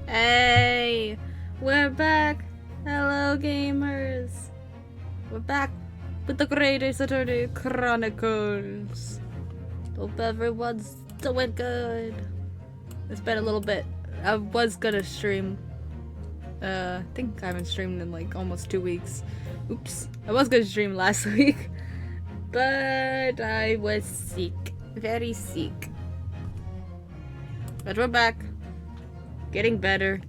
Hey, we're back. Hello, gamers. We're back with the Great Ace Attorney Chronicles. Hope everyone's doing good. It's been a little bit. I was gonna stream. I think I haven't streamed in like almost 2 weeks. Oops. I was gonna stream last week, but I was sick. Very sick. But we're back. Getting better.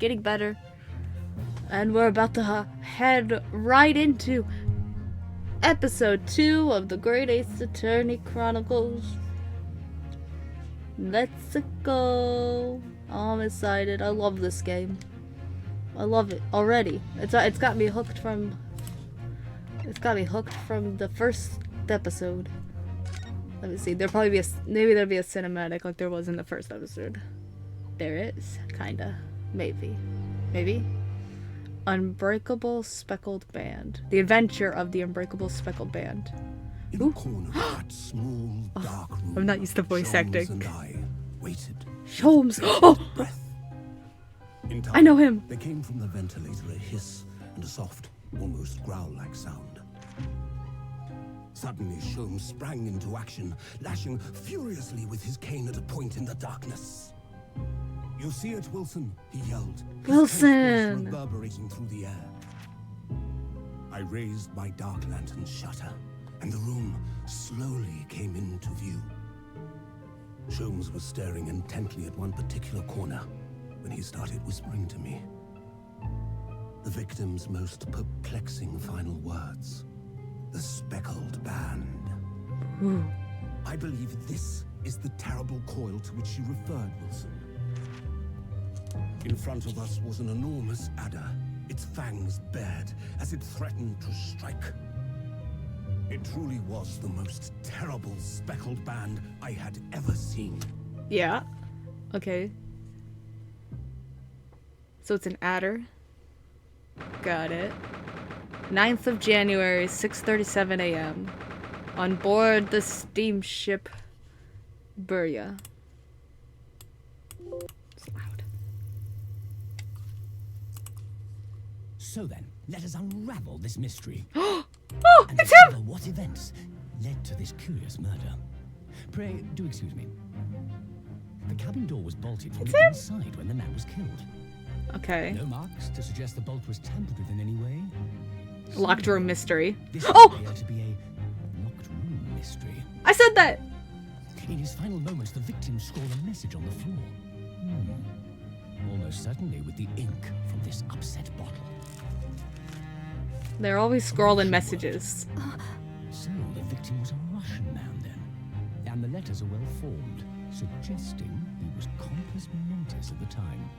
And we're about to head right into episode 2 of the Great Ace Attorney Chronicles. Let's go. I'm excited. I love this game. I love it already. It's got me hooked from the first episode. Let me see. Maybe there'll be a cinematic like there was in the first episode. There is, kinda. Maybe. Unbreakable Speckled Band. The Adventure of the Unbreakable Speckled Band. In the corner of that small, dark room, I'm not used to voice acting. And I waited. Sholmes! Oh! Breath. In time, I know him! there came from the ventilator a hiss and a soft, almost growl-like sound. Suddenly, Sholmes sprang into action, lashing furiously with his cane at a point in the darkness. "You see it, Wilson?" he yelled. Wilson! His voice reverberating through the air. I raised my dark lantern's shutter, and the room slowly came into view. Sholmes was staring intently at one particular corner when he started whispering to me. The victim's most perplexing final words. The speckled band. Ooh. I believe this is the terrible coil to which you referred, Wilson. In front of us was an enormous adder, its fangs bared as it threatened to strike. It truly was the most terrible speckled band I had ever seen. Yeah. Okay. So it's an adder. Got it. 9th of January, 6:37 a.m. On board the steamship Burya. It's loud. So then, let us unravel this mystery. Oh, and it's discover him! what events led to this curious murder. Pray, do excuse me. The cabin door was bolted from the inside when the man was killed. Okay. No marks to suggest the bolt was tampered with in any way. Locked room mystery. This Oh! would appear to be a locked room mystery. I said that! In his final moments, the victim scrawled a message on the floor. Almost certainly with the ink from this upset bottle. They're always scrolling messages. So the victim was a Russian man then, and the letters are well formed, suggesting he was compos mentis at the time.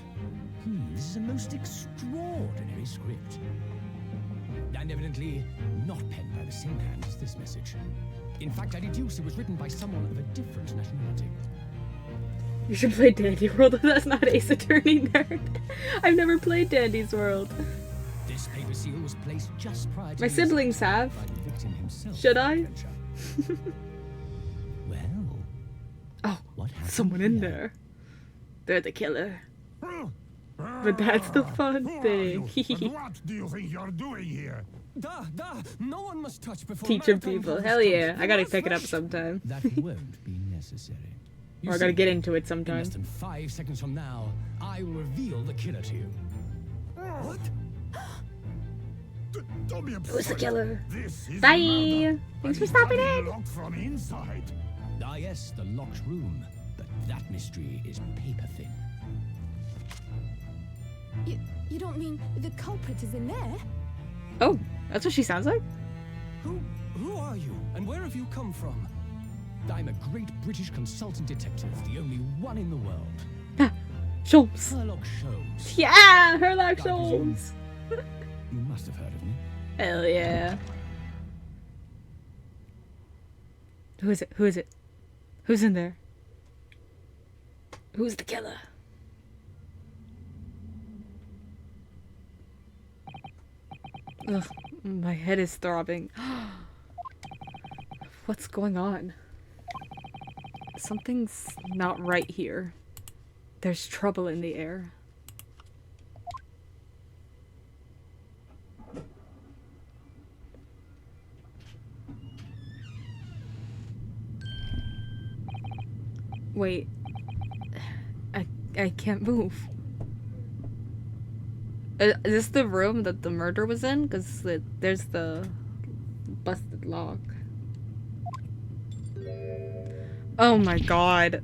This is a most extraordinary script. And evidently not penned by the same hand as this message. In fact, I deduce it was written by someone of a different nationality. You should play Dandy World if that's not Ace Attorney Nerd. I've never played Dandy's World. This paper seal was placed just prior to My the siblings have. by the victim himself. Should I? Well, Oh, what happened someone in here? there. They're the killer. But that's the fun thing. What do you think you're doing here? No one must touch before Teaching people. Hell yeah. I gotta pick it up sometime. That won't be necessary. You Or I gotta see, get into it in sometime. less than 5 seconds from now, I will reveal the killer to you. What? Don't be absurd. Who's the killer? This is Bye. murder. Thanks And for it's stopping gotta in. be locked from inside. Ah yes, the locked room. But that mystery is paper thin. You don't mean the culprit is in there? Oh, that's what she sounds like? Who are you, and where have you come from? I'm a great British consultant detective, the only one in the world. Sholmes. Sherlock Sholmes. Yeah, Sherlock I presume- Sholmes. You must have heard of me. Hell yeah. Who is it? Who is it? Who's in there? Who's the killer? Ugh, my head is throbbing. What's going on? Something's not right here. There's trouble in the air. Wait. I can't move. Is this the room that the murder was in? Because there's the busted lock. Oh my god.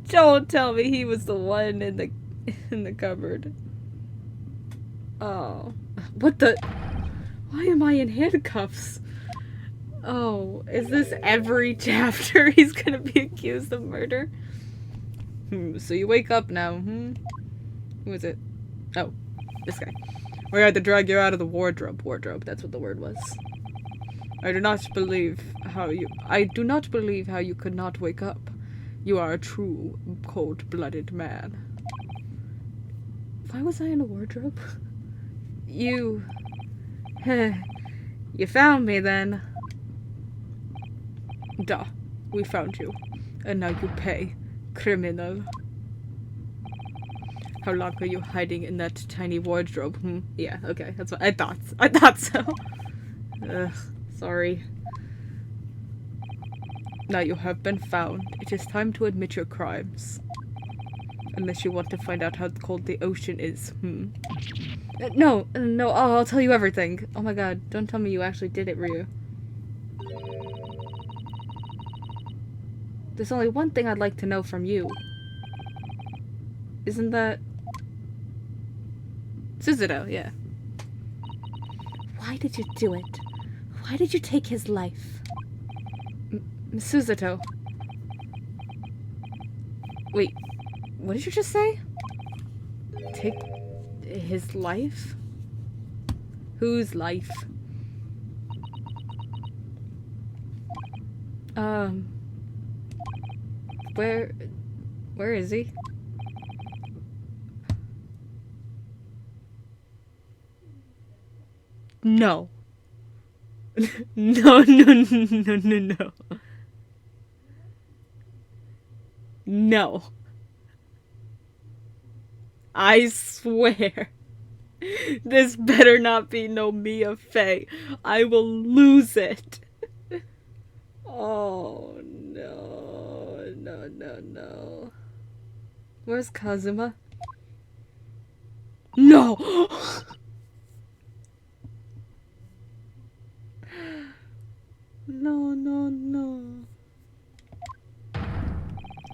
Don't tell me he was the one in the cupboard. Oh. What the? Why am I in handcuffs? Oh, is this every chapter he's gonna be accused of murder? So you wake up now, Who is it? Oh, this guy. We had to drag you out of the wardrobe. Wardrobe, that's what the word was. I do not believe how you could not wake up. You are a true cold-blooded man. Why was I in a wardrobe? You found me then. Duh, we found you. And now you pay, criminal. How long are you hiding in that tiny wardrobe? Yeah, okay, that's what I thought. I thought so. Ugh, sorry. Now you have been found. It is time to admit your crimes. Unless you want to find out how cold the ocean is. No, I'll tell you everything. Oh my god, don't tell me you actually did it, Ryu. There's only one thing I'd like to know from you. Isn't that... Suzuto, yeah. Why did you do it? Why did you take his life? Suzuto. Wait, what did you just say? Take his life? Whose life? Where is he? No. No. No. I swear. This better not be no Mia Fey. I will lose it. Oh, no. Where's Kazuma? No! No.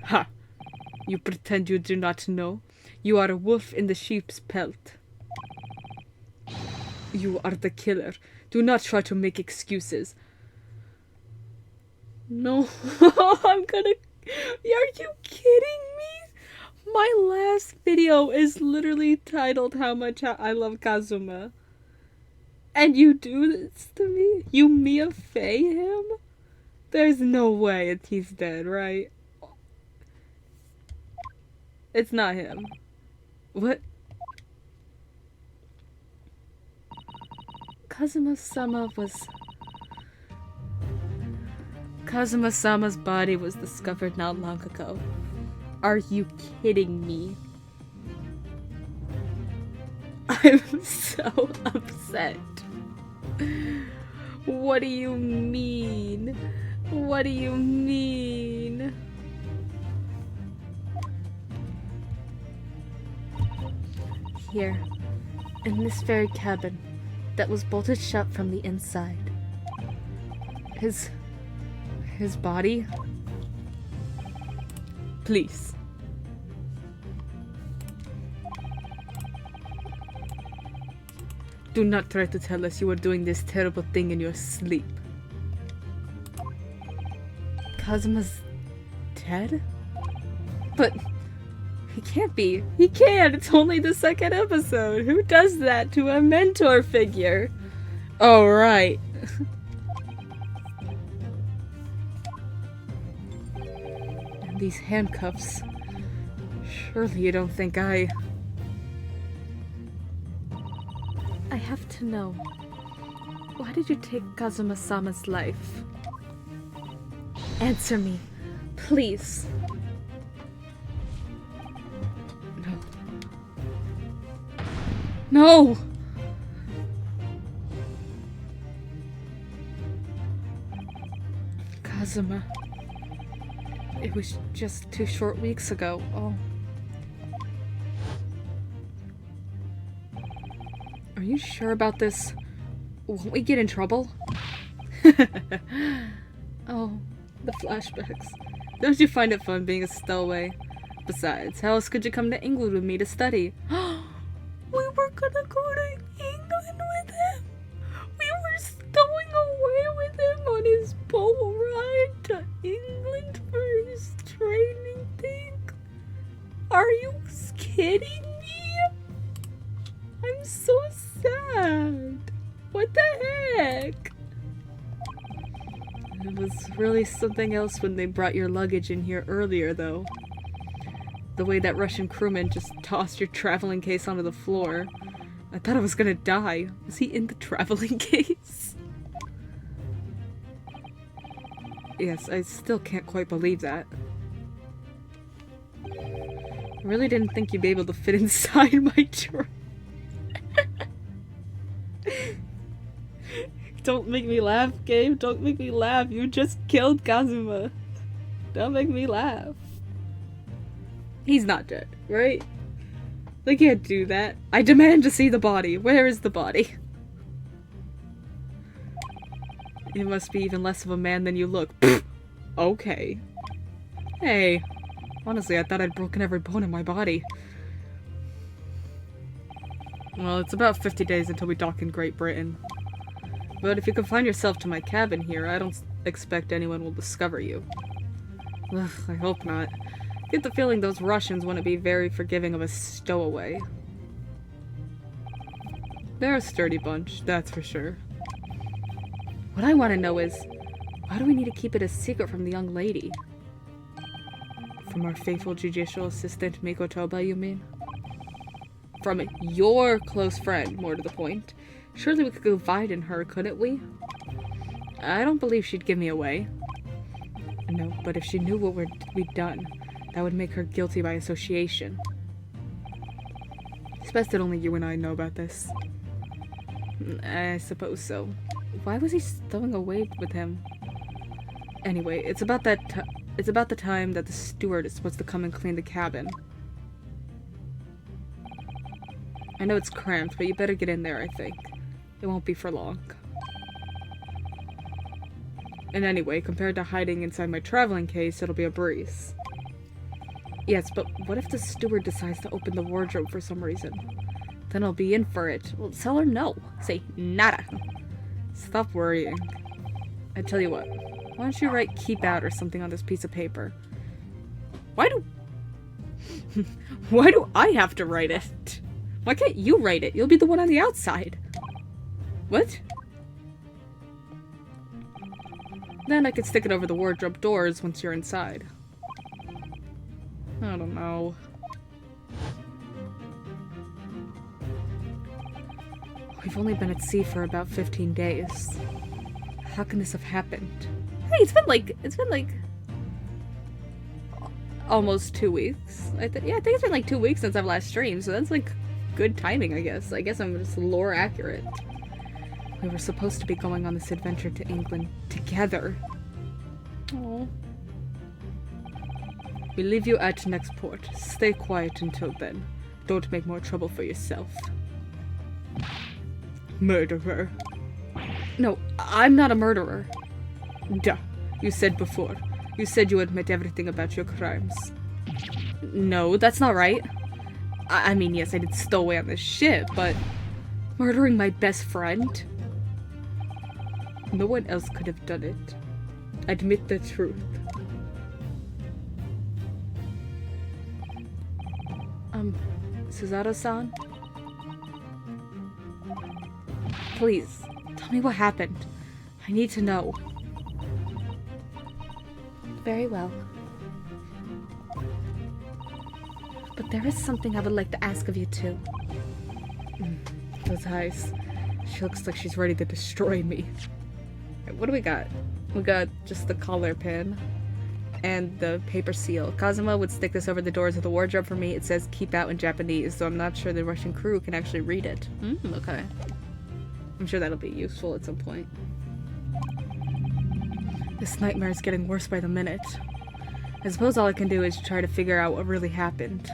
Ha! You pretend you do not know. You are a wolf in the sheep's pelt. You are the killer. Do not try to make excuses. No. I'm gonna... Are you kidding me? My last video is literally titled How Much I Love Kazuma. And you do this to me? You Mia Fey him? There's no way he's dead, right? It's not him. What? Kazuma-sama's body was discovered not long ago. Are you kidding me? I'm so upset. What do you mean? What do you mean? Here, in this very cabin that was bolted shut from the inside. His body? Please. Do not try to tell us you were doing this terrible thing in your sleep. Kazuma's dead? But he can't be. He can't. It's only the second episode. Who does that to a mentor figure? Oh, right. And these handcuffs. Surely you don't think I have to know. Why did you take Kazuma-sama's life? Answer me, please. No! Kazuma. It was just 2 short weeks ago. Oh. Are you sure about this? Won't we get in trouble? Oh, the flashbacks. Don't you find it fun being a stowaway? Besides, how else could you come to England with me to study? We were gonna go to England with him! We were stowing away with him on his boat ride to England for his training thing? Are you kidding me? I'm so sad. What the heck? It was really something else when they brought your luggage in here earlier, though. The way that Russian crewman just tossed your traveling case onto the floor. I thought I was gonna die. Was he in the traveling case? Yes, I still can't quite believe that. I really didn't think you'd be able to fit inside my trunk. Don't make me laugh, Gabe. Don't make me laugh. You just killed Kazuma. Don't make me laugh. He's not dead, right? They can't do that. I demand to see the body. Where is the body? You must be even less of a man than you look. Okay. Hey. Honestly, I thought I'd broken every bone in my body. Well, it's about 50 days until we dock in Great Britain. But if you confine yourself to my cabin here, I don't expect anyone will discover you. Ugh, I hope not. I get the feeling those Russians wouldn't be very forgiving of a stowaway. They're a sturdy bunch, that's for sure. What I want to know is, why do we need to keep it a secret from the young lady? From our faithful judicial assistant, Miko Toba, you mean? From your close friend, more to the point. Surely we could confide in her, couldn't we? I don't believe she'd give me away. No, but if she knew what we'd done, that would make her guilty by association. It's best that only you and I know about this. I suppose so. Why was he stowing away with him? Anyway, it's about the time that the steward is supposed to come and clean the cabin. I know it's cramped, but you better get in there, I think. It won't be for long. And anyway, compared to hiding inside my traveling case, it'll be a breeze. Yes, but what if the steward decides to open the wardrobe for some reason? Then I'll be in for it. Well, tell her no. Say nada. Stop worrying. I tell you what. Why don't you write keep out or something on this piece of paper? Why do I have to write it? Why can't you write it? You'll be the one on the outside. What? Then I could stick it over the wardrobe doors once you're inside. I don't know. We've only been at sea for about 15 days. How can this have happened? Hey, it's been like almost 2 weeks. I think it's been like 2 weeks since I've last streamed, so that's like good timing, I guess. I guess I'm just lore accurate. We were supposed to be going on this adventure to England together. Oh. We leave you at next port. Stay quiet until then. Don't make more trouble for yourself. Murderer. No, I'm not a murderer. Duh. You said before. You said you admit everything about your crimes. No, that's not right. I mean, yes, I did stow away on this ship, but murdering my best friend? No one else could have done it. Admit the truth. Suzato-san? Please, tell me what happened. I need to know. Very well. But there is something I would like to ask of you too. Those eyes. She looks like she's ready to destroy me. Right, what do we got? We got just the collar pin and the paper seal. Kazuma would stick this over the doors of the wardrobe for me. It says keep out in Japanese, so I'm not sure the Russian crew can actually read it. Okay. I'm sure that'll be useful at some point. This nightmare is getting worse by the minute. I suppose all I can do is try to figure out what really happened.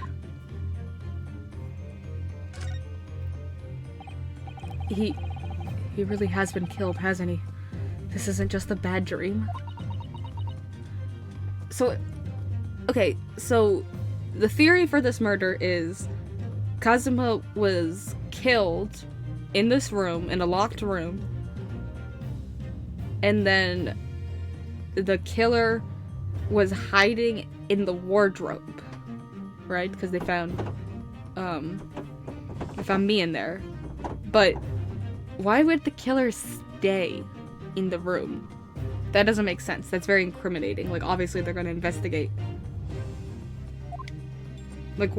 He really has been killed, hasn't he? This isn't just a bad dream. So, okay, so the theory for this murder is Kazuma was killed in this room, in a locked room, and then the killer was hiding in the wardrobe, right? Because they found me in there. But why would the killer stay in the room? That doesn't make sense. That's very incriminating. Like, obviously they're gonna investigate. Like,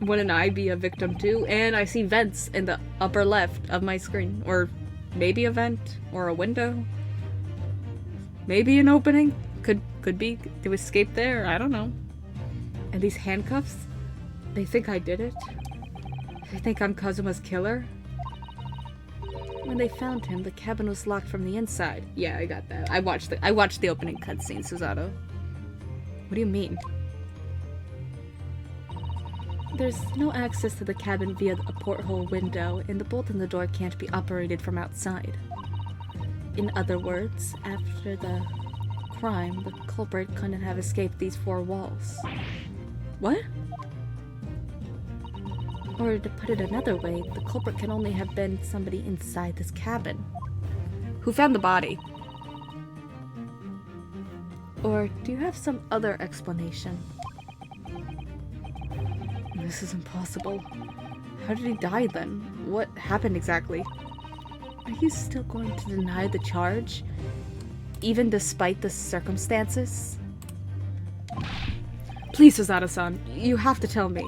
wouldn't I be a victim too? And I see vents in the upper left of my screen. Or maybe a vent, or a window. Maybe an opening. Could be to escape there. I don't know. And these handcuffs? They think I did it? They think I'm Kazuma's killer? When they found him, the cabin was locked from the inside. Yeah, I got that. I watched the opening cutscene, Susato. What do you mean? There's no access to the cabin via a porthole window, and the bolt in the door can't be operated from outside. In other words, after the crime, the culprit couldn't have escaped these four walls. What? Or to put it another way, the culprit can only have been somebody inside this cabin. Who found the body? Or do you have some other explanation? This is impossible. How did he die then? What happened exactly? Are you still going to deny the charge? Even despite the circumstances? Please, Susato-san, you have to tell me.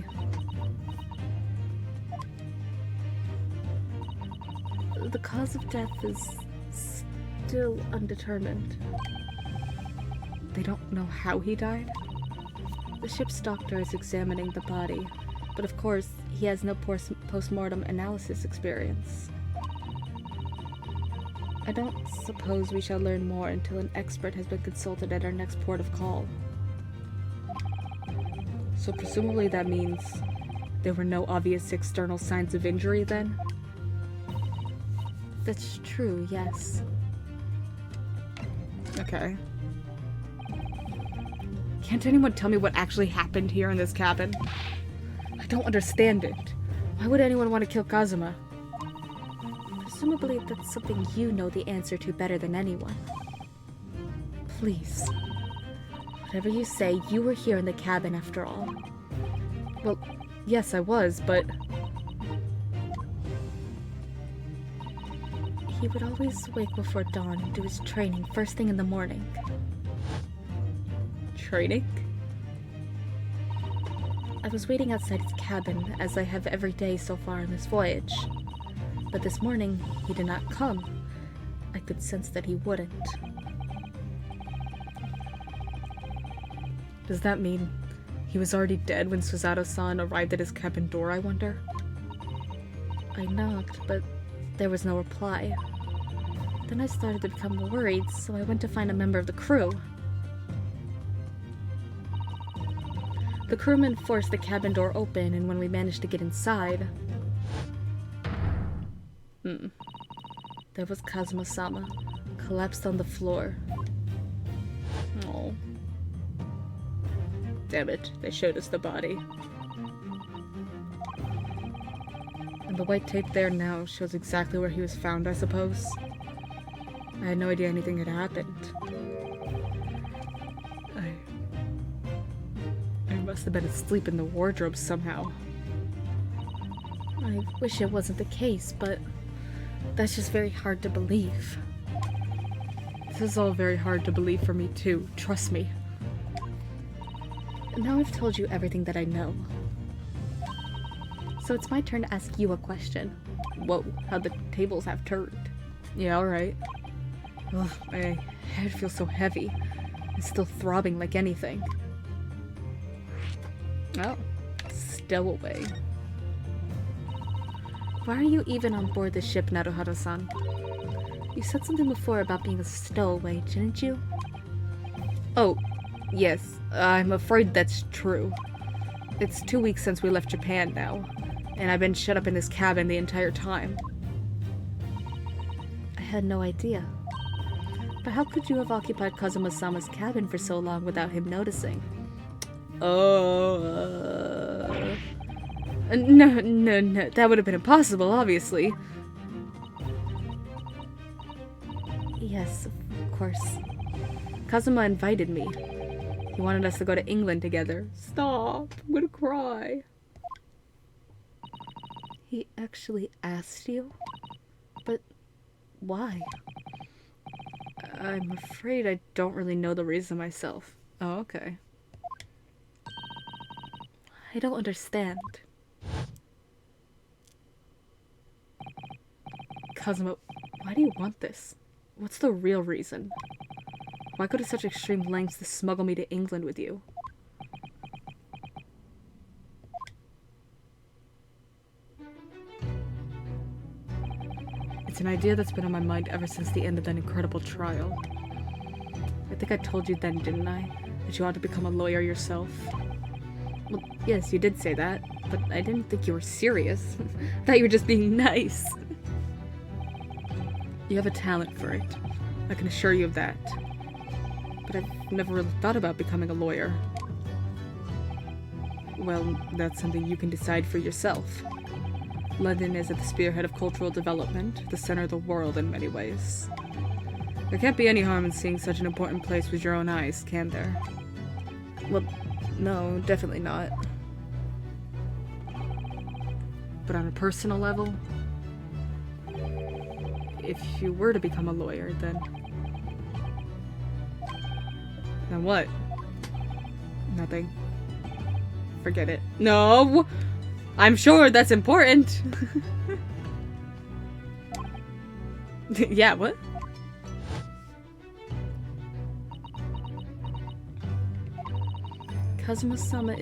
The cause of death is still undetermined. They don't know how he died? The ship's doctor is examining the body, but of course, he has no post-mortem analysis experience. I don't suppose we shall learn more until an expert has been consulted at our next port of call. So presumably that means there were no obvious external signs of injury then? That's true, yes. Okay. Can't anyone tell me what actually happened here in this cabin? I don't understand it. Why would anyone want to kill Kazuma? Presumably that's something you know the answer to better than anyone. Please. Whatever you say, you were here in the cabin after all. Well, yes I was, but... He would always wake before dawn and do his training first thing in the morning. Training? I was waiting outside his cabin, as I have every day so far on this voyage. But this morning, he did not come. I could sense that he wouldn't. Does that mean he was already dead when Susato-san arrived at his cabin door, I wonder? I knocked, but there was no reply. Then I started to become worried, so I went to find a member of the crew. The crewman forced the cabin door open, and when we managed to get inside... There was Kazuma-sama, collapsed on the floor. Oh. Damn it, they showed us the body. And the white tape there now shows exactly where he was found, I suppose. I had no idea anything had happened. I must have been asleep in the wardrobe somehow. I wish it wasn't the case, but that's just very hard to believe. This is all very hard to believe for me too, trust me. Now I've told you everything that I know. So it's my turn to ask you a question. Whoa, how the tables have turned. Yeah, alright. Ugh, my head feels so heavy. It's still throbbing like anything. Oh, stowaway. Why are you even on board the ship, Naruhara-san? You said something before about being a stowaway, didn't you? Oh, Yes, I'm afraid that's true. It's 2 weeks since we left Japan now, and I've been shut up in this cabin the entire time. I had no idea. But how could you have occupied Kazuma-sama's cabin for so long without him noticing? No, that would have been impossible, obviously. Yes, of course. Kazuma invited me. He wanted us to go to England together. Stop, I'm gonna cry. He actually asked you? But why? I'm afraid I don't really know the reason myself. Oh, okay. I don't understand. Kazuma, why do you want this? What's the real reason? Why go to such extreme lengths to smuggle me to England with you? It's an idea that's been on my mind ever since the end of that incredible trial. I think I told you then, didn't I? That you ought to become a lawyer yourself. Well, yes, you did say that, but I didn't think you were serious. I thought you were just being nice. You have a talent for it. I can assure you of that. But I've never really thought about becoming a lawyer. Well, that's something you can decide for yourself. London is at the spearhead of cultural development, the center of the world in many ways. There can't be any harm in seeing such an important place with your own eyes, can there? Well, no, definitely not. But on a personal level, if you were to become a lawyer, then what? Nothing. Forget it. No! I'm sure that's important! Yeah, what? Kazuma-sama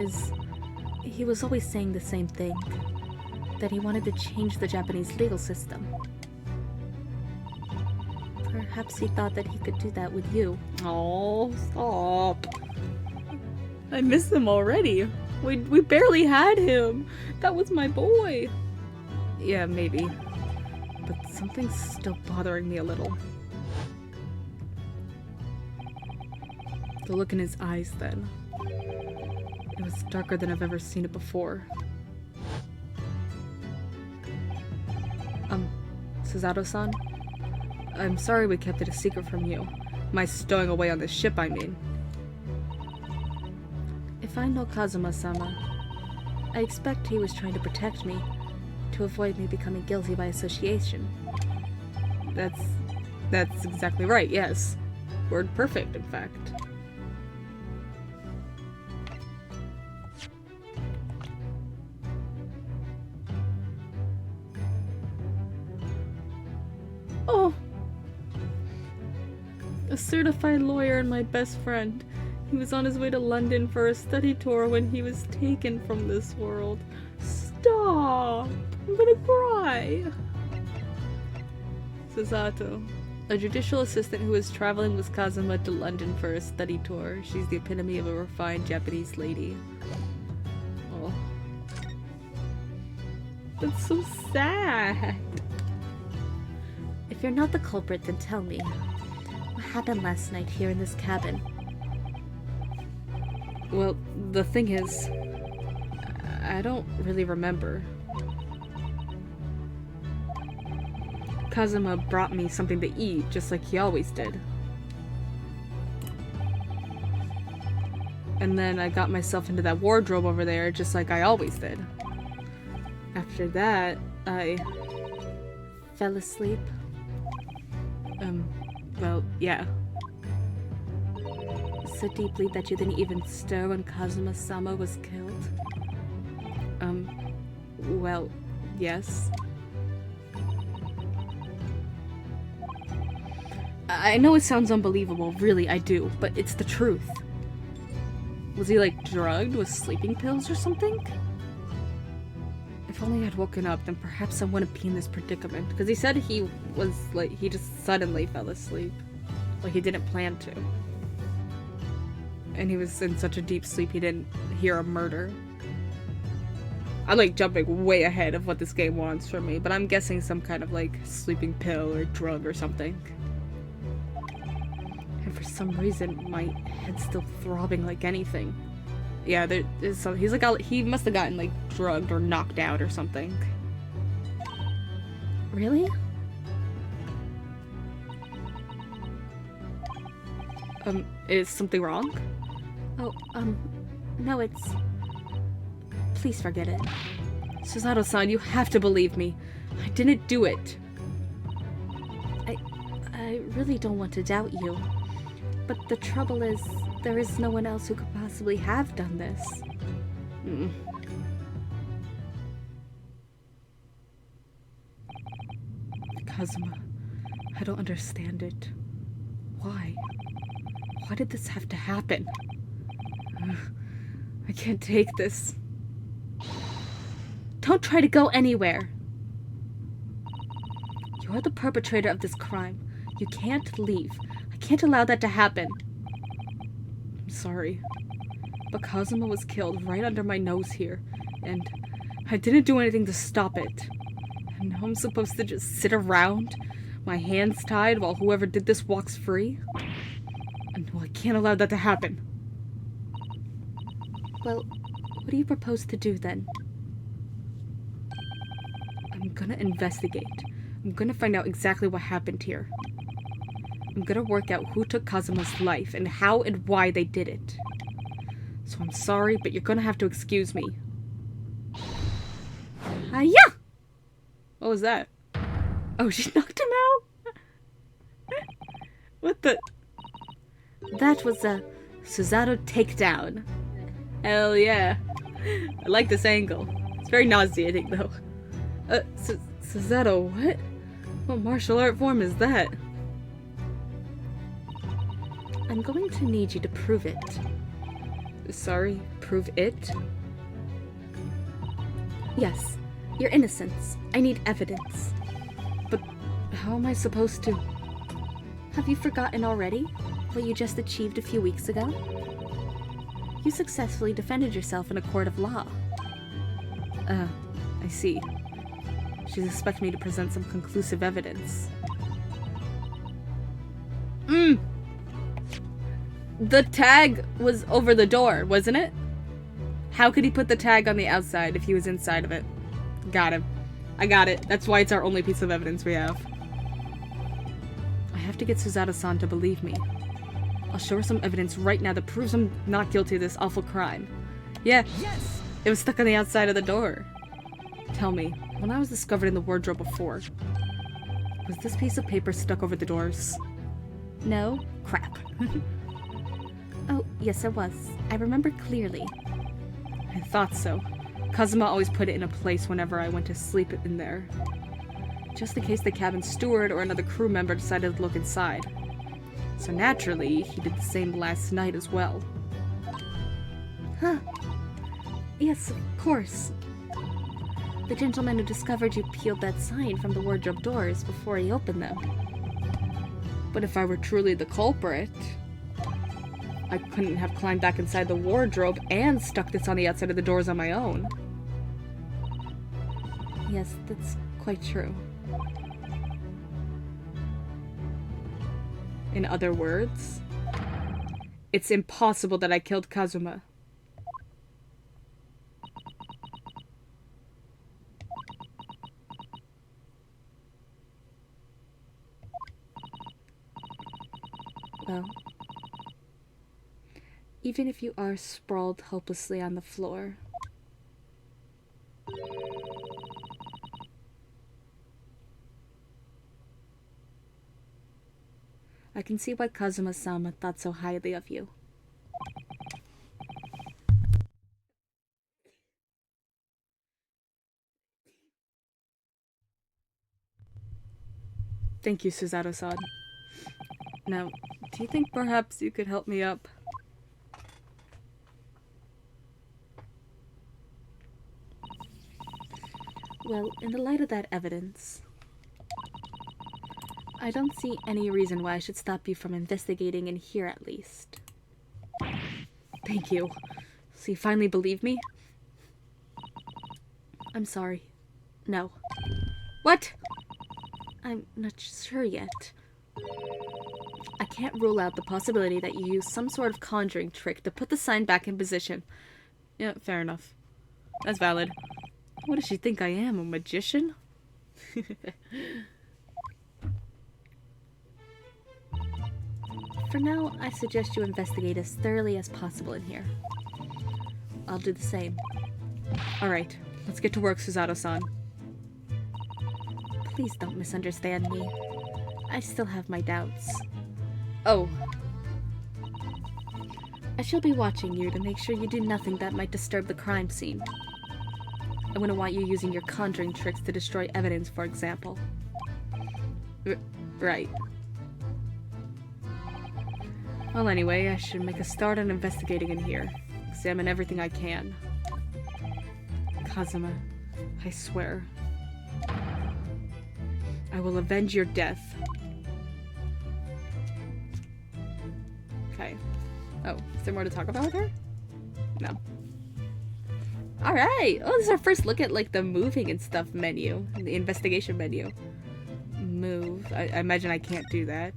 he was always saying the same thing. That he wanted to change the Japanese legal system. Perhaps he thought that he could do that with you. Oh, stop. I miss him already. We barely had him. That was my boy. Yeah, maybe. But something's still bothering me a little. The look in his eyes then. It was darker than I've ever seen it before. Suzato-san? I'm sorry we kept it a secret from you. My stowing away on this ship, I mean. If I know Kazuma-sama, I expect he was trying to protect me, to avoid me becoming guilty by association. That's exactly right, yes. Word perfect, in fact. Oh! A certified lawyer and my best friend. He was on his way to London for a study tour when he was taken from this world. Stop! I'm gonna cry! Suzato. A judicial assistant who is traveling with Kazuma to London for a study tour. She's the epitome of a refined Japanese lady. Oh. That's so sad. If you're not the culprit, then tell me. What happened last night here in this cabin? Well, the thing is, I don't really remember. Kazuma brought me something to eat, just like he always did. And then I got myself into that wardrobe over there, just like I always did. After that, I fell asleep. Well, yeah. So deeply that you didn't even stir when Kazuma-sama was killed? Well, yes. I know it sounds unbelievable, really, I do, but it's the truth. Was he, like, drugged with sleeping pills or something? If only I'd woken up, then perhaps I wouldn't be in this predicament. Because he said he was, like, he just suddenly fell asleep. Like he didn't plan to. And he was in such a deep sleep he didn't hear a murder. I'm like jumping way ahead of what this game wants from me, but I'm guessing some kind of like sleeping pill or drug or something. And for some reason, my head's still throbbing like anything. Yeah, there's some. He's like, he must have gotten like drugged or knocked out or something. Really? Is something wrong? Oh, no, it's... Please forget it. Susato-san, you have to believe me. I didn't do it. I really don't want to doubt you. But the trouble is, there is no one else who could possibly have done this. Kazuma, I don't understand it. Why? Why did this have to happen? I can't take this. Don't try to go anywhere. You're the perpetrator of this crime. You can't leave. I can't allow that to happen. I'm sorry. But Kazuma was killed right under my nose here, and I didn't do anything to stop it. And now I'm supposed to just sit around, my hands tied, while whoever did this walks free? And no, I can't allow that to happen. Well, what do you propose to do then? I'm gonna investigate. I'm gonna find out exactly what happened here. I'm gonna work out who took Kazuma's life and how and why they did it. So I'm sorry, but you're gonna have to excuse me. Hiya! What was that? Oh, she knocked him out? What the? That was a Susato takedown. Hell yeah. I like this angle. It's very nauseating though. Susato, what? What martial art form is that? I'm going to need you to prove it. Sorry, prove it? Yes, your innocence. I need evidence. But how am I supposed to? Have you forgotten already what you just achieved a few weeks ago? You successfully defended yourself in a court of law. I see. She's expecting me to present some conclusive evidence. The tag was over the door, wasn't it? How could he put the tag on the outside if he was inside of it? Got him. I got it. That's why it's our only piece of evidence we have. I have to get Susato-san to believe me. I'll show her some evidence right now that proves I'm not guilty of this awful crime. Yeah, yes! It was stuck on the outside of the door. Tell me, when I was discovered in the wardrobe before, was this piece of paper stuck over the doors? No? Crap. Oh, yes it was. I remember clearly. I thought so. Kazuma always put it in a place whenever I went to sleep in there. Just in case the cabin steward or another crew member decided to look inside. So naturally, he did the same last night as well. Huh. Yes, of course. The gentleman who discovered you peeled that sign from the wardrobe doors before he opened them. But if I were truly the culprit, I couldn't have climbed back inside the wardrobe and stuck this on the outside of the doors on my own. Yes, that's quite true. In other words, it's impossible that I killed Kazuma. Well, even if you are sprawled helplessly on the floor, I can see why Kazuma-sama thought so highly of you. Thank you, Susato-san. Now, do you think perhaps you could help me up? Well, in the light of that evidence, I don't see any reason why I should stop you from investigating in here at least. Thank you. So you finally believe me? I'm sorry. No. What? I'm not sure yet. I can't rule out the possibility that you use some sort of conjuring trick to put the sign back in position. Yeah, fair enough. That's valid. What does she think I am, a magician? For now, I suggest you investigate as thoroughly as possible in here. I'll do the same. Alright, let's get to work, Susato-san. Please don't misunderstand me. I still have my doubts. Oh. I shall be watching you to make sure you do nothing that might disturb the crime scene. I wouldn't want you using your conjuring tricks to destroy evidence, for example. Right. Well, anyway, I should make a start on investigating in here. Examine everything I can. Kazuma, I swear. I will avenge your death. Okay. Oh, is there more to talk about with her? No. Alright! Oh, this is our first look at, like, the moving and stuff menu. The investigation menu. Move. I imagine I can't do that.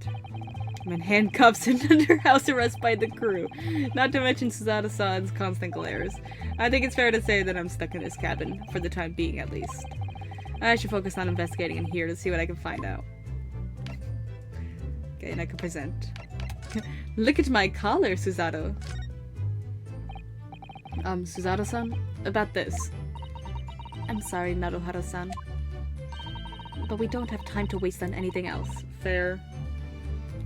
I'm in handcuffs and under house arrest by the crew. Not to mention Susato-san's constant glares. I think it's fair to say that I'm stuck in this cabin, for the time being at least. I should focus on investigating in here to see what I can find out. Okay, and I can present. Look at my collar, Susato. Susato-san? About this. I'm sorry, Naruhara-san. But we don't have time to waste on anything else. Fair.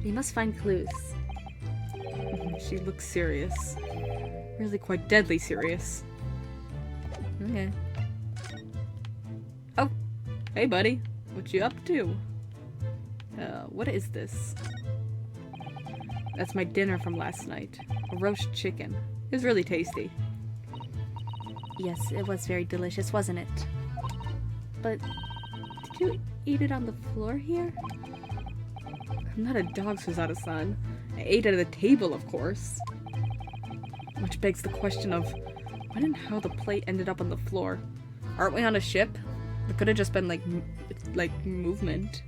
We must find clues. She looks serious. Really quite deadly serious. Okay. Oh! Hey, buddy. What you up to? What is this? That's my dinner from last night. A roast chicken. It was really tasty. Yes, it was very delicious, wasn't it? But did you eat it on the floor here? I'm not a dog, Susato-san. I ate at the table, of course. Which begs the question of when and how the plate ended up on the floor. Aren't we on a ship? It could have just been like movement.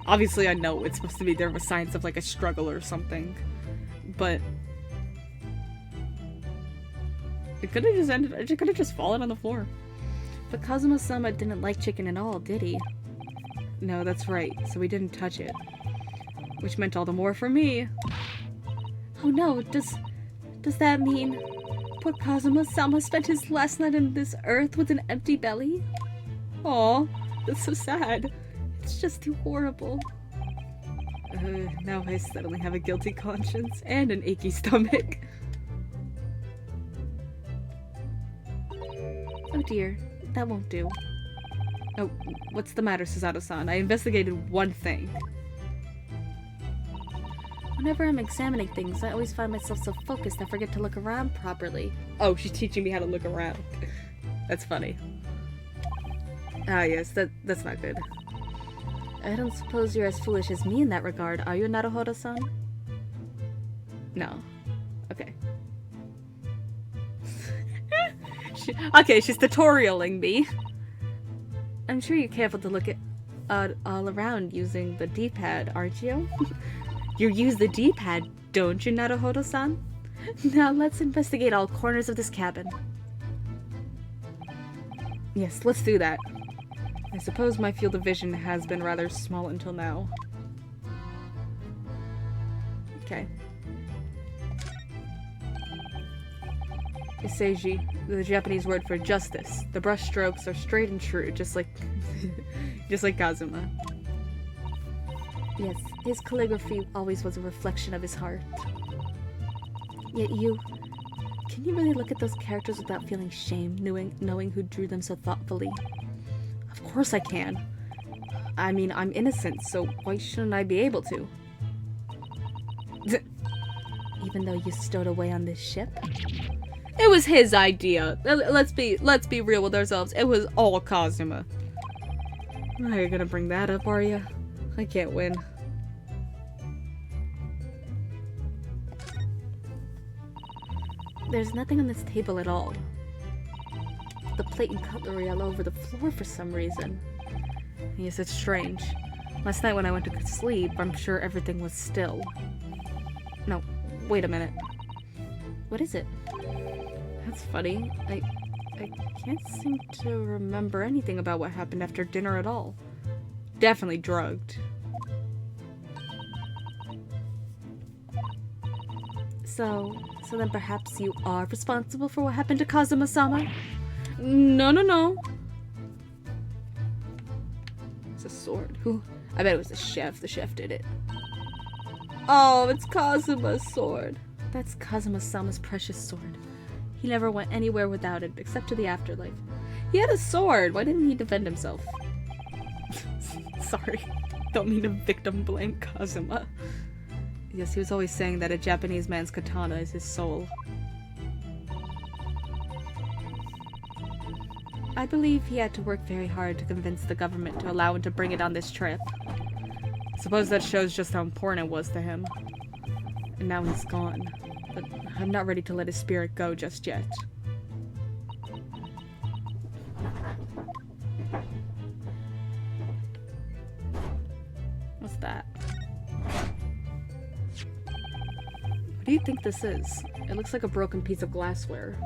Obviously, I know it's supposed to be there was signs of like a struggle or something, but it could have just ended. It could have just fallen on the floor. But Kazuma-sama didn't like chicken at all, did he? No, that's right. So we didn't touch it, which meant all the more for me. Oh no! Does that mean poor Kazuma-sama spent his last night on this earth with an empty belly? Aw, that's so sad. It's just too horrible. Now I suddenly have a guilty conscience and an achy stomach. Oh dear, that won't do. Oh, what's the matter, Susato-san? I investigated one thing. Whenever I'm examining things, I always find myself so focused I forget to look around properly. Oh, she's teaching me how to look around. That's funny. Ah yes, that's not good. I don't suppose you're as foolish as me in that regard, are you, Naruhodo-san? No. Okay. Okay, she's tutorialing me. I'm sure you're careful to look at all around using the D-pad, aren't you? You use the D-pad, don't you, Naruhodo-san? Now let's investigate all corners of this cabin. Yes, let's do that. I suppose my field of vision has been rather small until now. Okay. Iseiji, the Japanese word for justice. The brush strokes are straight and true, just like Kazuma. Yes, his calligraphy always was a reflection of his heart. Yet can you really look at those characters without feeling shame, knowing who drew them so thoughtfully? Of course I can. I mean, I'm innocent, so why shouldn't I be able to? Even though you stowed away on this ship? It was his idea. Let's be real with ourselves. It was all Kazuma. Oh, you're gonna bring that up, are you? I can't win. There's nothing on this table at all. The plate and cutlery all over the floor for some reason. Yes, it's strange. Last night when I went to sleep, I'm sure everything was still. No, wait a minute. What is it? That's funny. I can't seem to remember anything about what happened after dinner at all. Definitely drugged. So then perhaps you are responsible for what happened to Kazuma-sama? No. It's a sword. Who? I bet it was the chef. The chef did it. Oh, it's Kazuma's sword. That's Kazuma-sama's precious sword. He never went anywhere without it, except to the afterlife. He had a sword. Why didn't he defend himself? Sorry. Don't mean to victim blame Kazuma. Yes, he was always saying that a Japanese man's katana is his soul. I believe he had to work very hard to convince the government to allow him to bring it on this trip. I suppose that shows just how important it was to him. And now he's gone. But I'm not ready to let his spirit go just yet. What's that? What do you think this is? It looks like a broken piece of glassware.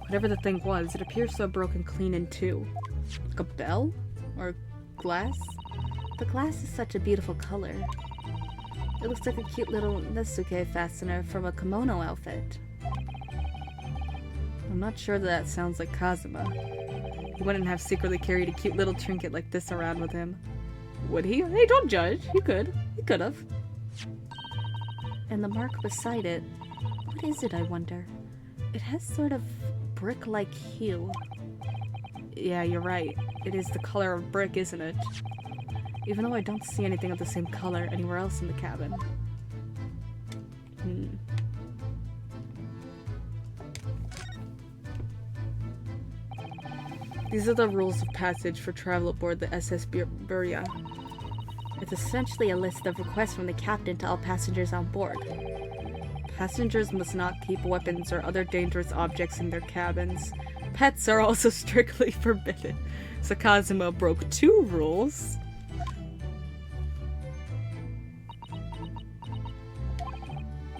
Whatever the thing was, it appears so broken clean in two. Like a bell? Or glass? The glass is such a beautiful color. It looks like a cute little Nesuke fastener from a kimono outfit. I'm not sure that sounds like Kazuma. He wouldn't have secretly carried a cute little trinket like this around with him. Would he? Hey, don't judge. He could. He could have. And the mark beside it, what is it, I wonder? It has sort of brick-like hue. Yeah, you're right. It is the color of brick, isn't it? Even though I don't see anything of the same color anywhere else in the cabin. These are the rules of passage for travel aboard the SS Burya. It's essentially a list of requests from the captain to all passengers on board. Passengers must not keep weapons or other dangerous objects in their cabins. Pets are also strictly forbidden. So Kazuma broke 2 rules.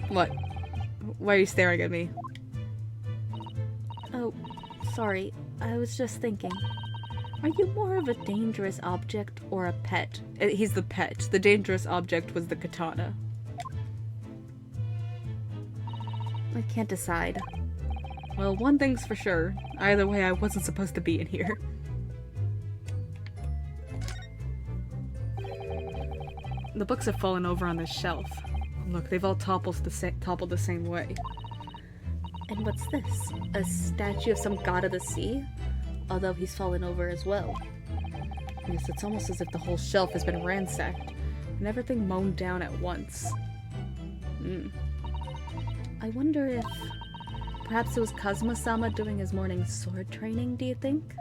What? Why are you staring at me? Oh, sorry. I was just thinking. Are you more of a dangerous object or a pet? He's the pet. The dangerous object was the katana. I can't decide. Well, one thing's for sure. Either way, I wasn't supposed to be in here. The books have fallen over on this shelf. Look, they've all toppled the same way. And what's this? A statue of some god of the sea? Although he's fallen over as well. Yes, it's almost as if the whole shelf has been ransacked, and everything mown down at once. I wonder if... perhaps it was Kazuma-sama doing his morning sword training, do you think?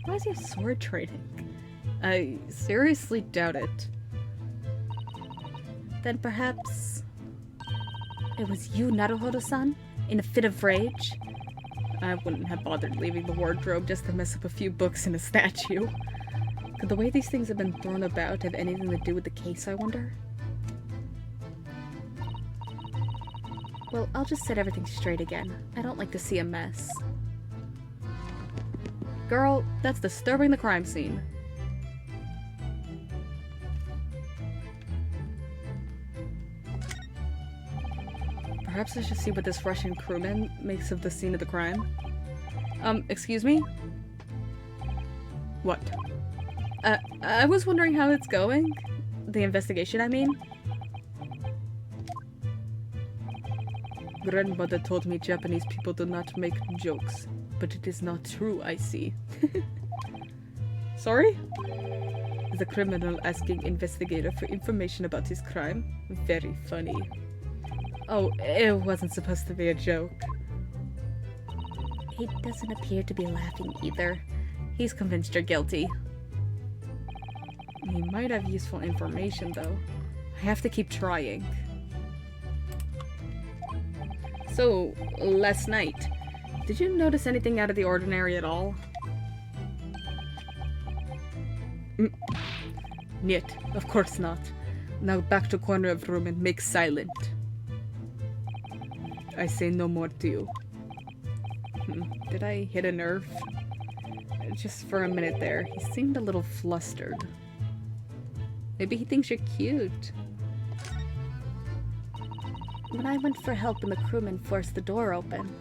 Why is he have sword training? I seriously doubt it. Then perhaps... it was you, Naruhodo-san? In a fit of rage? I wouldn't have bothered leaving the wardrobe just to mess up a few books and a statue. Could the way these things have been thrown about have anything to do with the case, I wonder? Well, I'll just set everything straight again. I don't like to see a mess. Girl, that's disturbing the crime scene. Perhaps I should see what this Russian crewman makes of the scene of the crime. Excuse me? What? I was wondering how it's going. The investigation, I mean. Grandmother told me Japanese people do not make jokes, but it is not true, I see. Sorry? The criminal asking investigator for information about his crime? Very funny. Oh, it wasn't supposed to be a joke. He doesn't appear to be laughing either. He's convinced you're guilty. He might have useful information, though. I have to keep trying. So, last night, did you notice anything out of the ordinary at all? Niet, of course not. Now back to corner of room and make silent. I say no more to you. Did I hit a nerve? Just for a minute there, he seemed a little flustered. Maybe he thinks you're cute. When I went for help and the crewman forced the door open,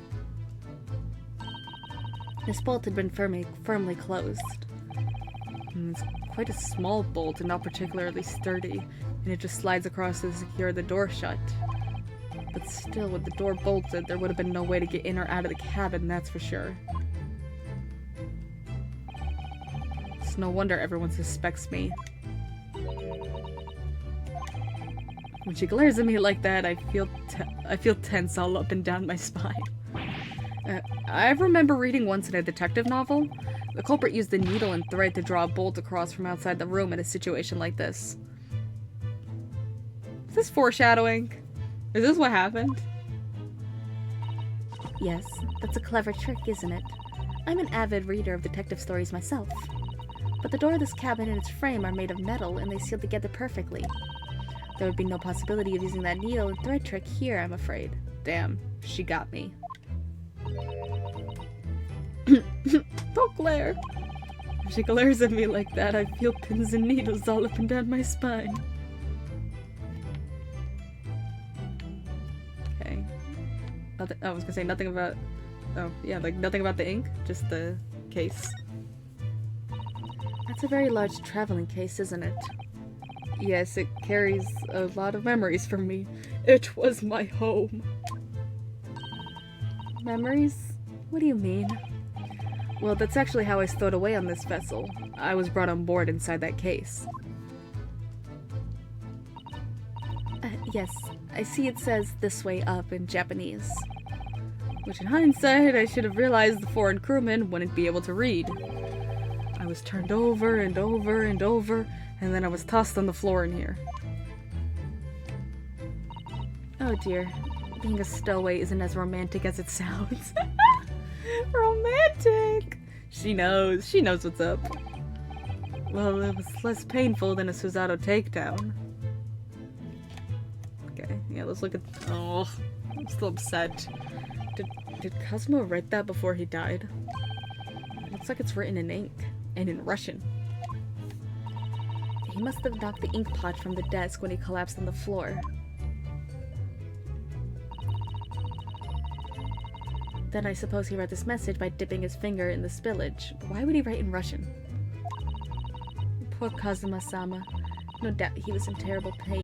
this bolt had been firmly closed. It's quite a small bolt and not particularly sturdy, and it just slides across to secure the door shut. But still, with the door bolted, there would have been no way to get in or out of the cabin, that's for sure. It's no wonder everyone suspects me. When she glares at me like that, I feel tense all up and down my spine. I remember reading once in a detective novel, the culprit used the needle and thread to draw a bolt across from outside the room in a situation like this. Is this foreshadowing? Is this what happened? Yes, that's a clever trick, isn't it? I'm an avid reader of detective stories myself. But the door of this cabin and its frame are made of metal, and they seal together perfectly. There would be no possibility of using that needle and thread trick here, I'm afraid. Damn, she got me. Don't glare. If she glares at me like that, I feel pins and needles all up and down my spine. Okay. I was gonna say nothing about... Oh, yeah, like nothing about the ink, just the case. That's a very large traveling case, isn't it? Yes, it carries a lot of memories for me. It was my home. Memories? What do you mean? Well, that's actually how I stowed away on this vessel. I was brought on board inside that case. Yes, I see it says "this way up" in Japanese. Which in hindsight, I should have realized the foreign crewman wouldn't be able to read. I was turned over and over and over, and then I was tossed on the floor in here. Oh dear, being a stowaway isn't as romantic as it sounds. Romantic! She knows what's up. Well, it was less painful than a Suzato takedown. Okay, yeah, let's look at... Oh, I'm still upset. Did Cosmo write that before he died? Looks like it's written in ink, and in Russian. He must have knocked the ink pot from the desk when he collapsed on the floor. Then I suppose he read this message by dipping his finger in the spillage. But why would he write in Russian? Poor Kazuma-sama. No doubt he was in terrible pain.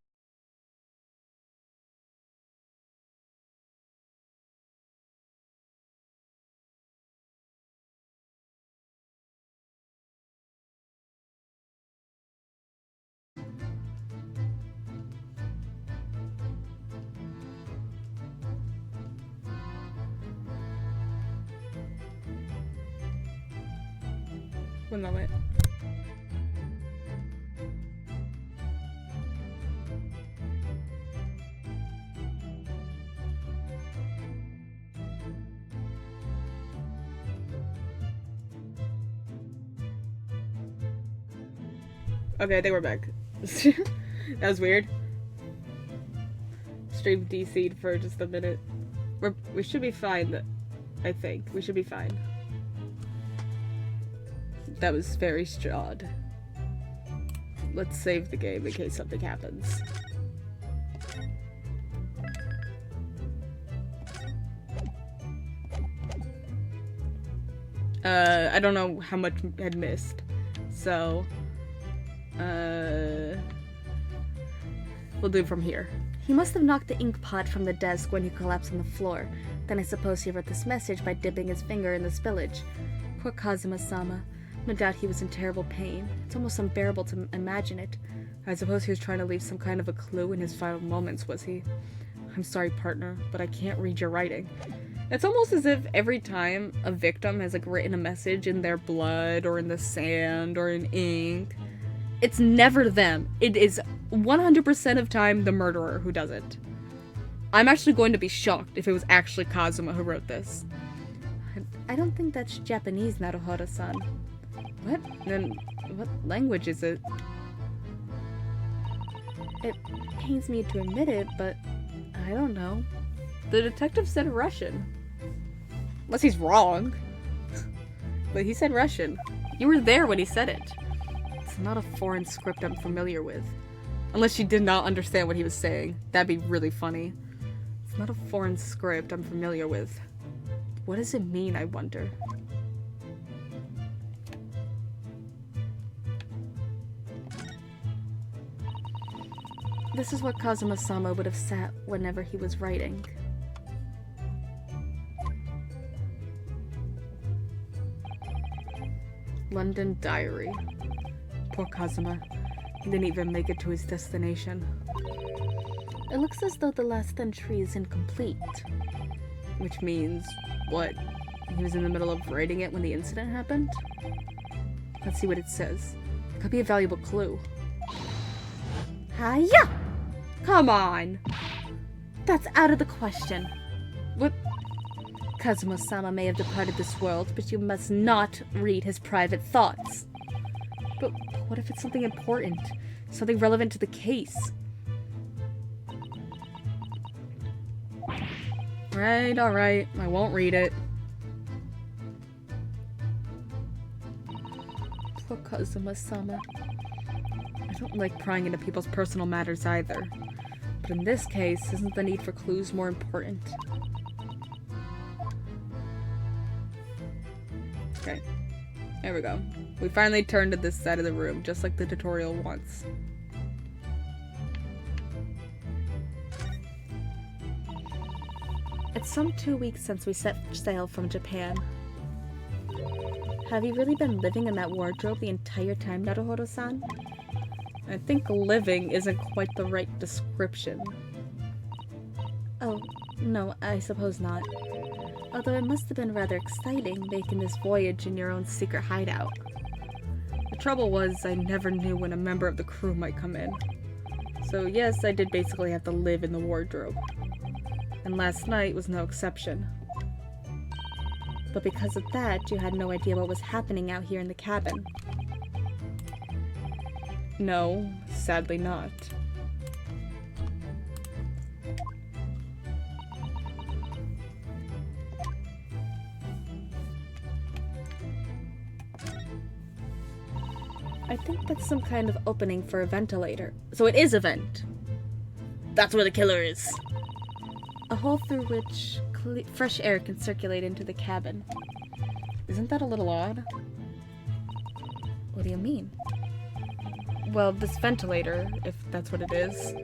One moment. Okay, I think we're back. That was weird. Stream DC'd for just a minute. We should be fine, I think. We should be fine. That was very odd. Let's save the game in case something happens. I don't know how much I had missed. So, we'll do from here. He must have knocked the ink pot from the desk when he collapsed on the floor. Then I suppose he wrote this message by dipping his finger in the spillage. Poor Kazuma-sama. No doubt he was in terrible pain. It's almost unbearable to imagine it. I suppose he was trying to leave some kind of a clue in his final moments, was he? I'm sorry, partner, but I can't read your writing. It's almost as if every time a victim has like written a message in their blood or in the sand or in ink, it's never them. It is 100% of time the murderer who does it. I'm actually going to be shocked if it was actually Kazuma who wrote this. I don't think that's Japanese, Naruhodo-san. What? Then what language is it? It pains me to admit it, but I don't know. The detective said Russian. Unless he's wrong. But he said Russian. You were there when he said it. It's not a foreign script I'm familiar with. Unless she did not understand what he was saying. That'd be really funny. It's not a foreign script I'm familiar with. What does it mean, I wonder? This is what Kazuma-sama would have sat whenever he was writing. London Diary. Poor Kazuma. He didn't even make it to his destination. It looks as though the last entry is incomplete. Which means, what? He was in the middle of writing it when the incident happened? Let's see what it says. Could be a valuable clue. Hiya! Come on! That's out of the question. What? Kazuma-sama may have departed this world, but you must not read his private thoughts. But what if it's something important? Something relevant to the case? Right, alright. I won't read it. Poor Kazuma-sama. I don't like prying into people's personal matters either. But in this case, isn't the need for clues more important? Okay. There we go. We finally turned to this side of the room, just like the tutorial wants. It's some 2 weeks since we set sail from Japan. Have you really been living in that wardrobe the entire time, Naruhodo-san? I think living isn't quite the right description. Oh, no, I suppose not. Although it must have been rather exciting making this voyage in your own secret hideout. The trouble was, I never knew when a member of the crew might come in. So yes, I did basically have to live in the wardrobe. And last night was no exception. But because of that, you had no idea what was happening out here in the cabin. No, sadly not. I think that's some kind of opening for a ventilator. So it is a vent. That's where the killer is. A hole through which fresh air can circulate into the cabin. Isn't that a little odd? What do you mean? Well, this ventilator, if that's what it is,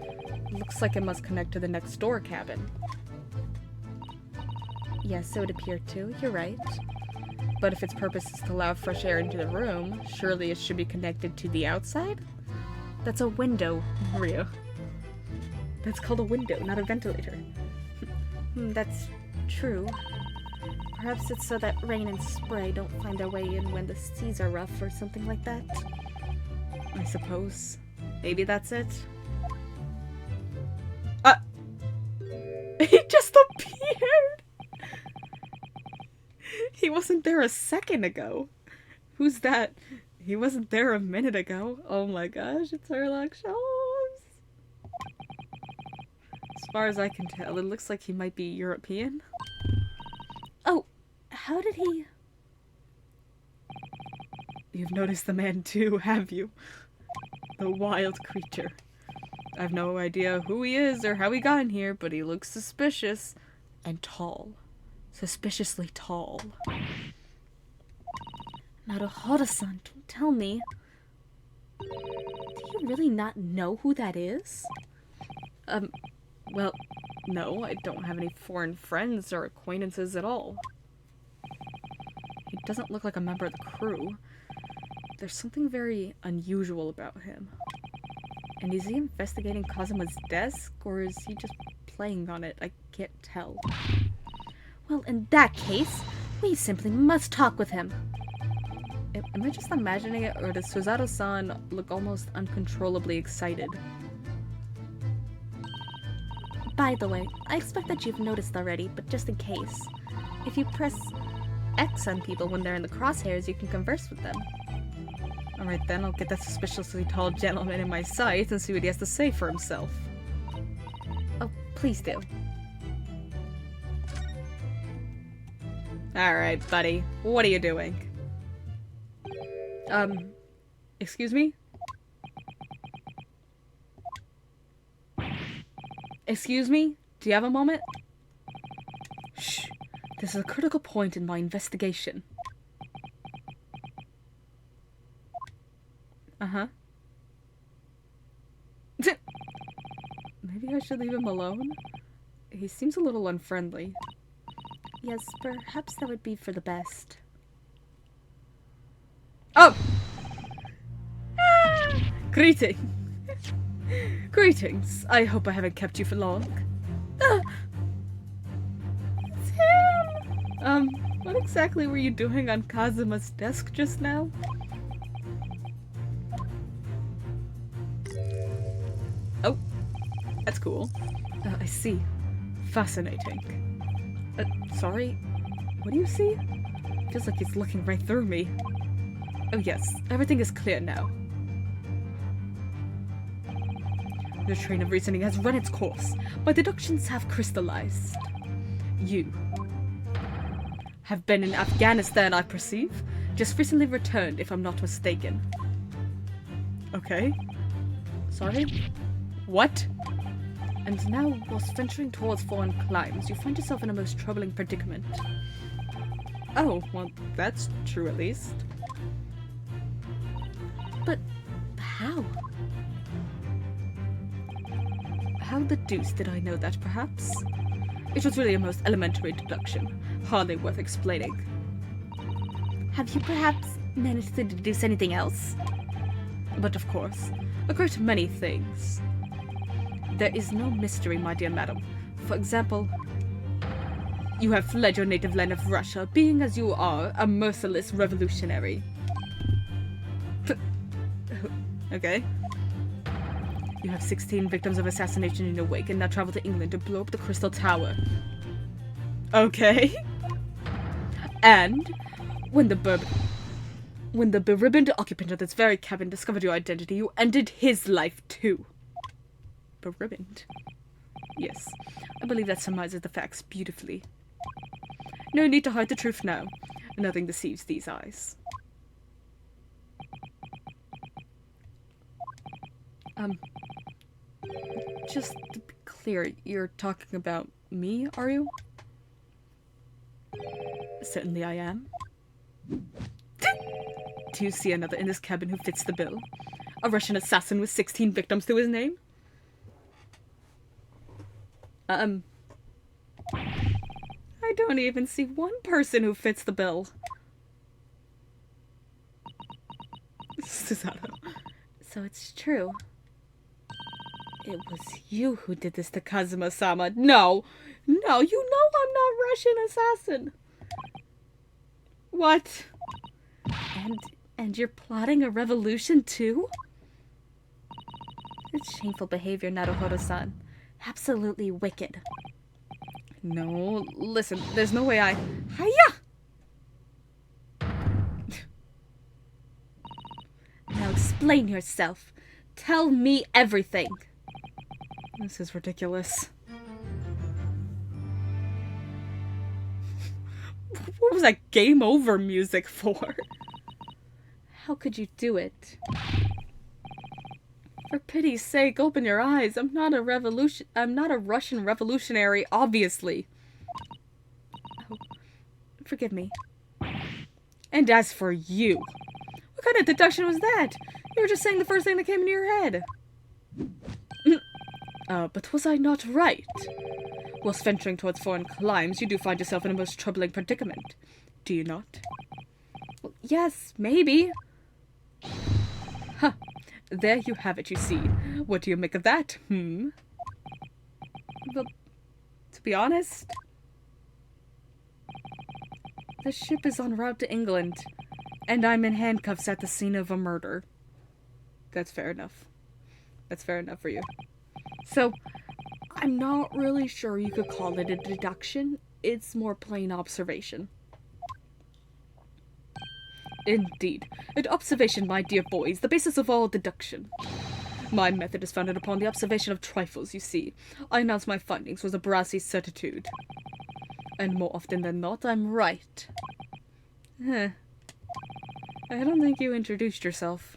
looks like it must connect to the next door cabin. Yes, it would appear to. You're right. But if its purpose is to allow fresh air into the room, surely it should be connected to the outside? That's a window, Maria. That's called a window, not a ventilator. That's true. Perhaps it's so that rain and spray don't find their way in when the seas are rough or something like that. I suppose. Maybe that's it. He just appeared! He wasn't there a second ago. Who's that? He wasn't there a minute ago. Oh my gosh, it's Sherlock Holmes. As far as I can tell, it looks like he might be European. Oh, how did he... You've noticed the man too, have you? The wild creature. I've no idea who he is or how he got in here, but he looks suspicious and tall. Suspiciously tall. Naruhodo-san, don't tell me. Do you really not know who that is? Well, no, I don't have any foreign friends or acquaintances at all. He doesn't look like a member of the crew. There's something very unusual about him. And is he investigating Kazuma's desk, or is he just playing on it? I can't tell. Well, in that case, we simply must talk with him. Am I just imagining it, or does Suzaru-san look almost uncontrollably excited? By the way, I expect that you've noticed already, but just in case. If you press X on people when they're in the crosshairs, you can converse with them. Alright then, I'll get that suspiciously tall gentleman in my sight and see what he has to say for himself. Oh, please do. Alright, buddy. What are you doing? Excuse me? Excuse me? Do you have a moment? Shh. This is a critical point in my investigation. Uh-huh. Maybe I should leave him alone? He seems a little unfriendly. Yes, perhaps that would be for the best. Oh! Ah! Greeting! Greetings. I hope I haven't kept you for long. Ah! Tim! What exactly were you doing on Kazuma's desk just now? Oh, that's cool. I see. Fascinating. Sorry? What do you see? Feels like he's looking right through me. Oh yes, everything is clear now. The train of reasoning has run its course. My deductions have crystallized. You have been in Afghanistan, I perceive. Just recently returned, if I'm not mistaken. Okay. Sorry? What? And now, whilst venturing towards foreign climes, you find yourself in a most troubling predicament. Oh, well, that's true at least. But how? How the deuce did I know that, perhaps? It was really a most elementary deduction, hardly worth explaining. Have you perhaps managed to deduce anything else? But of course, a great many things. There is no mystery, my dear madam. For example, you have fled your native land of Russia, being as you are, a merciless revolutionary. Okay. You have 16 victims of assassination in your wake and now travel to England to blow up the Crystal Tower. Okay. And when the beribboned occupant of this very cabin discovered your identity, you ended his life too. Beribboned? Yes, I believe that summarizes the facts beautifully. No need to hide the truth now. Nothing deceives these eyes. Just to be clear, you're talking about me, are you? Certainly I am. Do you see another in this cabin who fits the bill? A Russian assassin with 16 victims to his name? I don't even see one person who fits the bill. Susato. So it's true. It was you who did this to Kazuma-sama. No! No, you know I'm not Russian assassin! What? And you're plotting a revolution too? It's shameful behavior, Naruhodo-san. Absolutely wicked. No, listen, there's no way I... Hiya! Now explain yourself. Tell me everything. This is ridiculous. What was that game over music for? How could you do it? For pity's sake, open your eyes. I'm not a Russian revolutionary, obviously. Oh, forgive me. And as for you, what kind of deduction was that? You were just saying the first thing that came into your head. But was I not right? Whilst venturing towards foreign climes, you do find yourself in a most troubling predicament. Do you not? Well, yes, maybe. Huh. There you have it, you see. What do you make of that, Well, to be honest, the ship is en route to England, and I'm in handcuffs at the scene of a murder. That's fair enough. That's fair enough for you. So, I'm not really sure you could call it a deduction. It's more plain observation. Indeed. An observation, my dear boys, the basis of all deduction. My method is founded upon the observation of trifles, you see. I announce my findings with a brassy certitude. And more often than not, I'm right. Huh. I don't think you introduced yourself.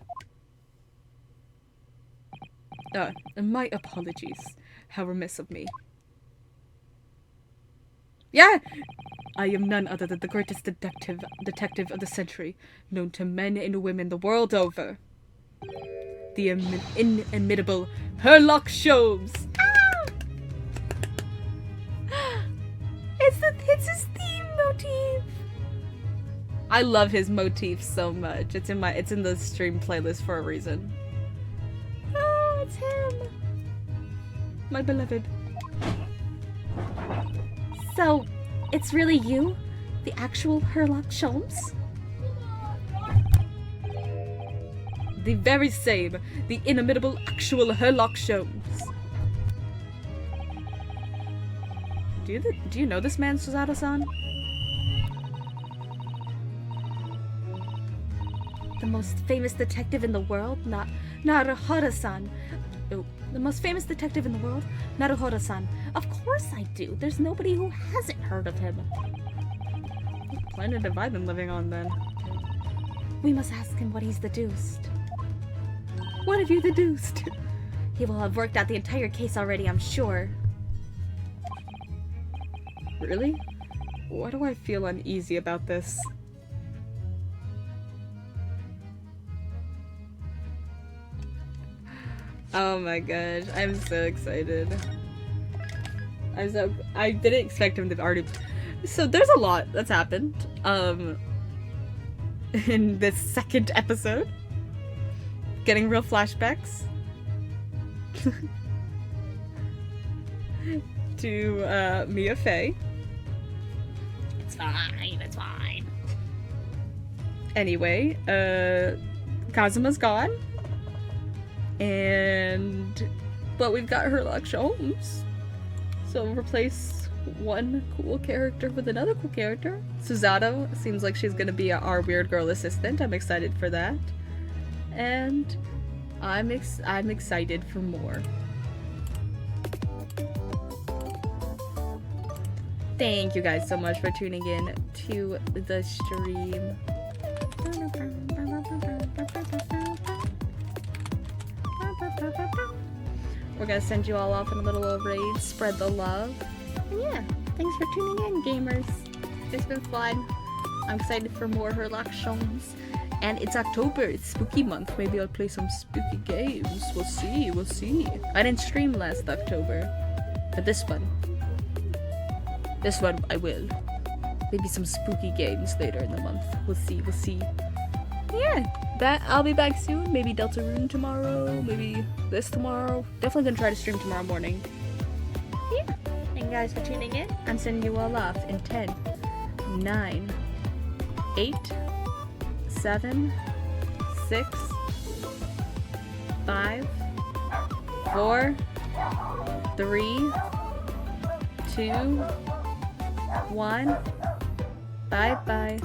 My apologies. How remiss of me. Yeah! I am none other than the greatest detective of the century, known to men and women the world over. The inimitable Sherlock Holmes. Ah! It's his theme motif. I love his motif so much. It's in the stream playlist for a reason. Oh, it's him. My beloved. So, it's really you? The actual Sherlock Holmes? The very same. The inimitable actual Sherlock Holmes. Do you know this man, Suzato-san? The most famous detective in the world? Naruhodo-san. Oh, the most famous detective in the world? Naruhodo-san. Of course I do. There's nobody who hasn't heard of him. What planet have I been living on, then? We must ask him what he's deduced. What have you deduced? He will have worked out the entire case already, I'm sure. Really? Why do I feel uneasy about this? Oh my gosh, I'm so excited. I didn't expect him to already. So there's a lot that's happened in this second episode. Getting real flashbacks to Mia Fey. It's fine. Anyway, Kazuma's gone. But we've got Sherlock Holmes. So replace one cool character with another cool character. Suzato seems like she's gonna be our weird girl assistant. I'm excited for that. And I'm excited for more. Thank you guys so much for tuning in to the stream. We're gonna send you all off in a little raid, spread the love. And yeah, thanks for tuning in, gamers. It's been fun. I'm excited for more Sherlock Holmes. And it's October, it's spooky month. Maybe I'll play some spooky games. We'll see. I didn't stream last October. But this one I will. Maybe some spooky games later in the month. We'll see. Yeah, I'll be back soon. Maybe Deltarune tomorrow. Maybe this tomorrow. Definitely gonna try to stream tomorrow morning. Yeah. Thank you guys for tuning in. I'm sending you all off in 10, 9, 8, 7, 6, 5, 4, 3, 2, 1. Bye bye.